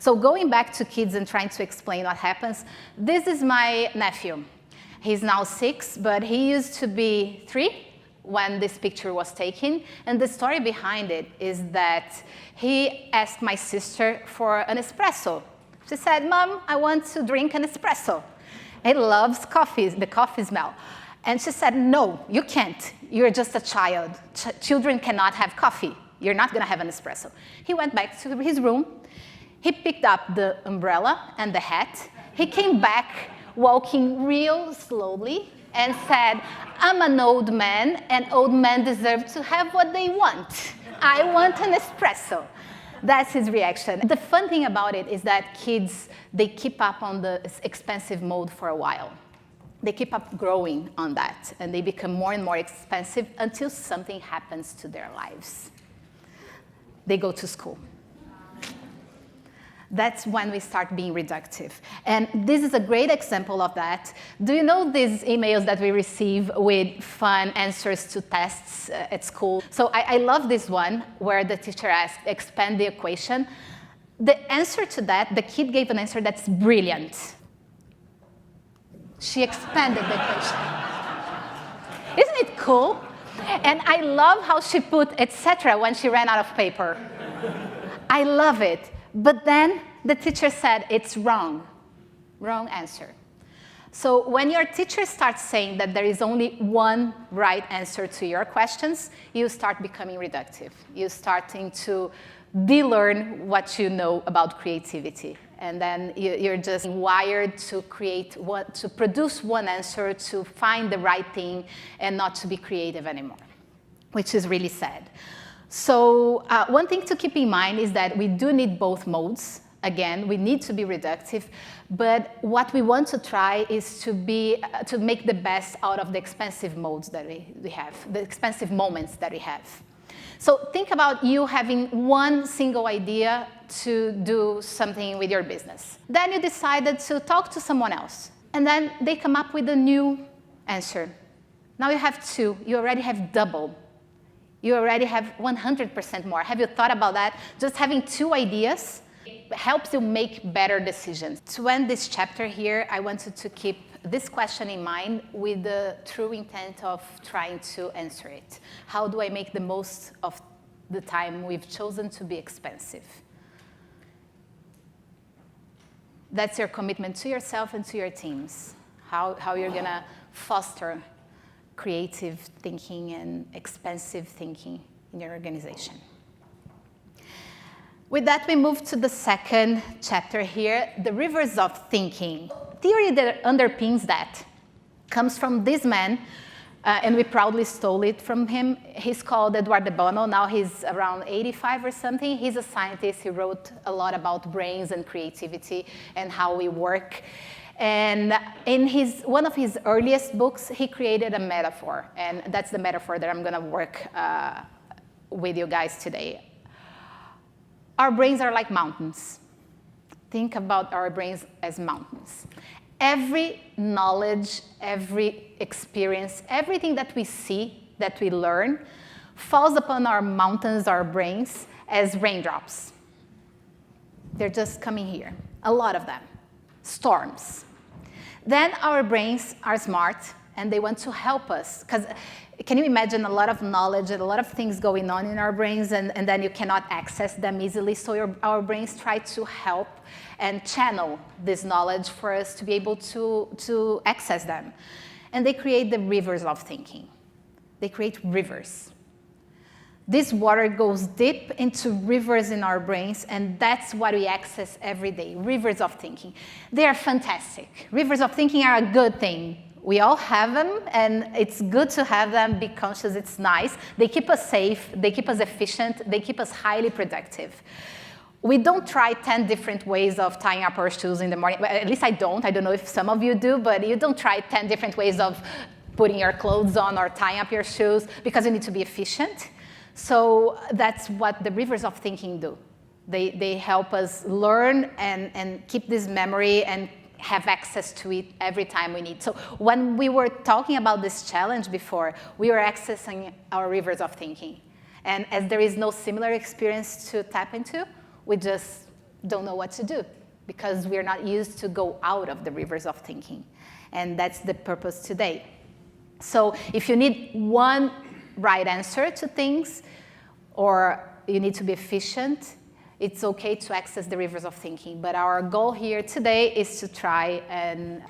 So going back to kids and trying to explain what happens, this is my nephew. He's now 6, but he used to be 3 when this picture was taken. And the story behind it is that he asked my sister for an espresso. She said, "Mom, I want to drink an espresso." He loves coffee, the coffee smell. And she said, "No, you can't. You're just a child. Children cannot have coffee. You're not going to have an espresso." He went back to his room. He picked up the umbrella and the hat. He came back walking real slowly and said, "I'm an old man, and old men deserve to have what they want. I want an espresso." That's his reaction. The fun thing about it is that kids, they keep up on the expensive mode for a while. They keep up growing on that, and they become more and more expensive until something happens to their lives. They go to school. That's when we start being reductive. And this is a great example of that. Do you know these emails that we receive with fun answers to tests at school? So I love this one where the teacher asked, "Expand the equation." The answer to that, the kid gave an answer that's brilliant. She expanded the equation. Isn't it cool? And I love how she put etc. when she ran out of paper. I love it. But then the teacher said, "It's wrong." Wrong answer. So when your teacher starts saying that there is only one right answer to your questions, you start becoming reductive. You're starting to de-learn what you know about creativity. And then you're just wired to to produce one answer, to find the right thing, and not to be creative anymore, which is really sad. So one thing to keep in mind is that we do need both modes. Again, we need to be reductive, but what we want to try is to make the best out of the expensive modes that we have, the expensive moments that we have. So think about you having one single idea to do something with your business. Then you decided to talk to someone else, and then they come up with a new answer. Now you have 2. You already have double. You already have 100% more. Have you thought about that? Just having 2 ideas helps you make better decisions. To end this chapter here, I wanted to keep this question in mind with the true intent of trying to answer it. How do I make the most of the time we've chosen to be expensive? That's your commitment to yourself and to your teams. How you're going to foster creative thinking and expensive thinking in your organization. With that, we move to the second chapter here, the rivers of thinking. Theory that underpins that comes from this man, and we proudly stole it from him. He's called Edward de Bono. Now he's around 85 or something. He's a scientist. He wrote a lot about brains and creativity and how we work. And in one of his earliest books, he created a metaphor, and that's the metaphor that I'm going to work with you guys today. Our brains are like mountains. Think about our brains as mountains. Every knowledge, every experience, everything that we see, that we learn, falls upon our mountains, our brains, as raindrops. They're just coming here, a lot of them, storms. Then our brains are smart, and they want to help us, because can you imagine a lot of knowledge and a lot of things going on in our brains, and then you cannot access them easily? So our brains try to help and channel this knowledge for us to be able to access them. And they create the rivers of thinking. They create rivers. This water goes deep into rivers in our brains, and that's what we access every day, rivers of thinking. They are fantastic. Rivers of thinking are a good thing. We all have them, and it's good to have them, be conscious, it's nice. They keep us safe, they keep us efficient, they keep us highly productive. We don't try 10 different ways of tying up our shoes in the morning. Well, at least I don't know if some of you do, but you don't try 10 different ways of putting your clothes on or tying up your shoes because you need to be efficient. So that's what the rivers of thinking do. They help us learn and keep this memory and have access to it every time we need. So when we were talking about this challenge before, we were accessing our rivers of thinking. And as there is no similar experience to tap into, we just don't know what to do because we're not used to go out of the rivers of thinking. And that's the purpose today. So if you need one right answer to things, or you need to be efficient, it's okay to access the rivers of thinking. But our goal here today is to try and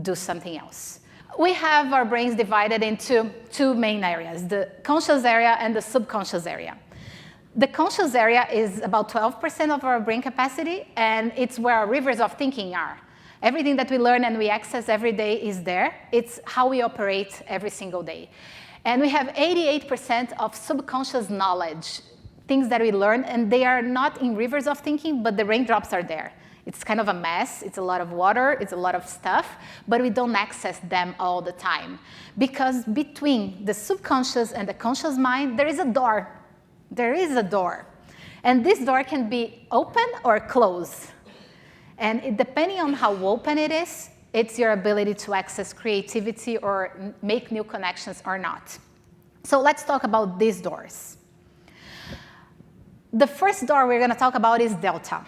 do something else. We have our brains divided into two main areas, the conscious area and the subconscious area. The conscious area is about 12% of our brain capacity, and it's where our rivers of thinking are. Everything that we learn and we access every day is there. It's how we operate every single day. And we have 88% of subconscious knowledge, things that we learn, and they are not in rivers of thinking, but the raindrops are there. It's kind of a mess. It's a lot of water. It's a lot of stuff, but we don't access them all the time. Because between the subconscious and the conscious mind, there is a door. There is a door. And this door can be open or closed. And depending on how open it is, it's your ability to access creativity or make new connections or not. So let's talk about these doors. The first door we're going to talk about is delta.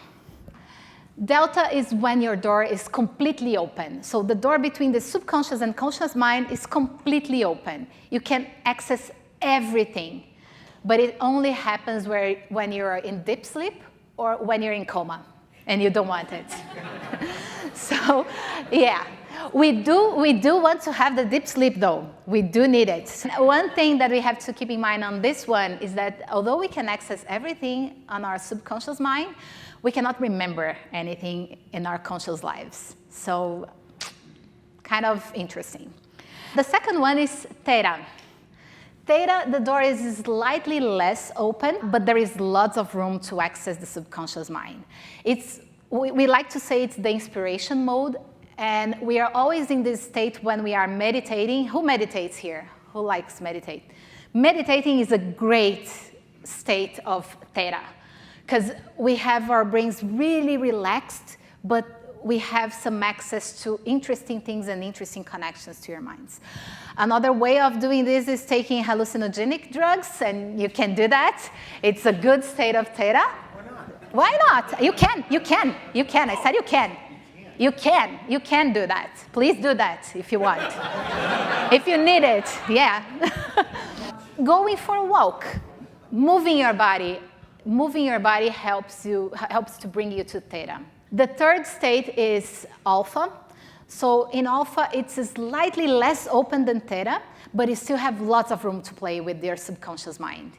Delta is when your door is completely open. So the door between the subconscious and conscious mind is completely open. You can access everything, but it only happens when you're in deep sleep or when you're in coma. And you don't want it. So, yeah, we do want to have the deep sleep, though. We do need it. One thing that we have to keep in mind on this one is that although we can access everything on our subconscious mind, we cannot remember anything in our conscious lives. So, kind of interesting. The second one is theta. Theta, the door is slightly less open, but there is lots of room to access the subconscious mind. We like to say it's the inspiration mode, and we are always in this state when we are meditating. Who meditates here? Who likes meditate? Meditating is a great state of theta, because we have our brains really relaxed, but we have some access to interesting things and interesting connections to your minds. Another way of doing this is taking hallucinogenic drugs, and you can do that. It's a good state of theta. Why not? You can. I said you can. You can do that. Please do that if you want. If you need it, yeah. Going for a walk, moving your body helps to bring you to theta. The third state is alpha. So in alpha, it's slightly less open than theta, but you still have lots of room to play with your subconscious mind.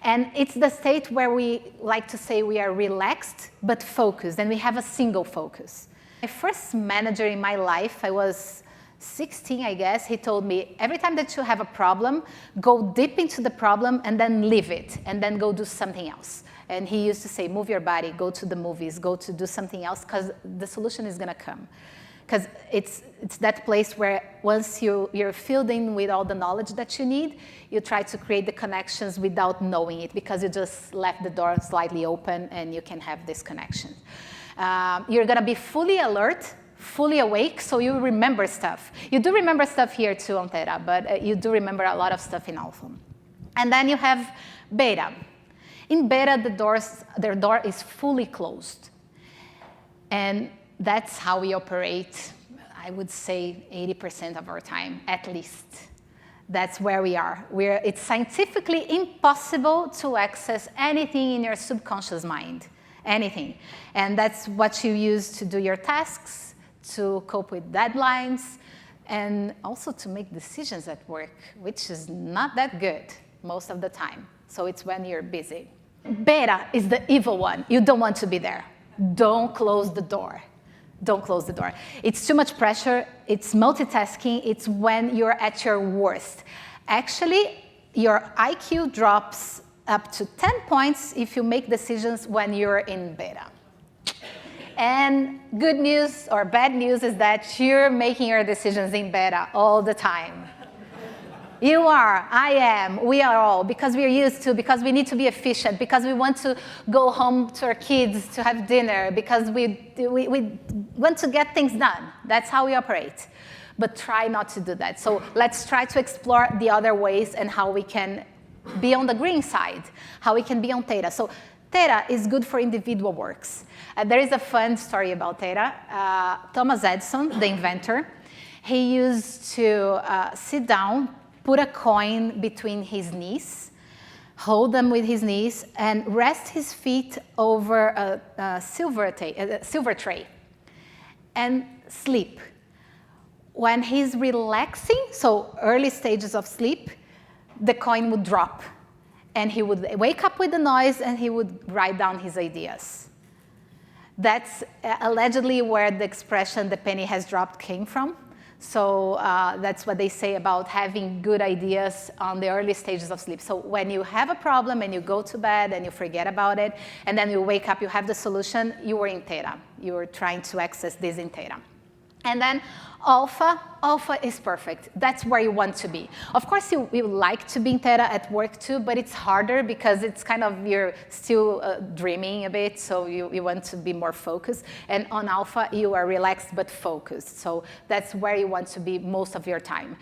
And it's the state where we like to say we are relaxed but focused, and we have a single focus. My first manager in my life, I was 16, I guess, he told me, every time that you have a problem, go deep into the problem and then leave it, and then go do something else. And he used to say, move your body, go to the movies, go to do something else, because the solution is going to come. Because it's that place where once you're filled in with all the knowledge that you need, you try to create the connections without knowing it, because you just left the door slightly open and you can have this connection. You're going to be fully alert, fully awake, so you remember stuff. You do remember stuff here too on theta, but you do remember a lot of stuff in alpha. And then you have beta. In beta, their door is fully closed. And that's how we operate, I would say, 80% of our time, at least. That's where we are. It's scientifically impossible to access anything in your subconscious mind, anything. And that's what you use to do your tasks, to cope with deadlines, and also to make decisions at work, which is not that good most of the time. So it's when you're busy. Beta is the evil one. You don't want to be there. Don't close the door. Don't close the door. It's too much pressure. It's multitasking. It's when you're at your worst. Actually, your IQ drops up to 10 points if you make decisions when you're in beta. And good news or bad news is that you're making your decisions in beta all the time. You are, I am, we are all, because we're used to, because we need to be efficient, because we want to go home to our kids to have dinner, because we want to get things done. That's how we operate. But try not to do that. So let's try to explore the other ways and how we can be on the green side, how we can be on theta. So Theta is good for individual works. There is a fun story about theta. Thomas Edison, the inventor, he used to sit down, put a coin between his knees, hold them with his knees, and rest his feet over a silver tray, and sleep. When he's relaxing, so early stages of sleep, the coin would drop. And he would wake up with the noise, and he would write down his ideas. That's allegedly where the expression, the penny has dropped, came from. So that's what they say about having good ideas on the early stages of sleep. So when you have a problem and you go to bed and you forget about it, and then you wake up, you have the solution, you were in theta. You were trying to access this in theta. And then alpha is perfect. That's where you want to be. Of course, you like to be in theta at work too, but it's harder because it's kind of, you're still dreaming a bit, so you want to be more focused. And on alpha, you are relaxed but focused. So that's where you want to be most of your time.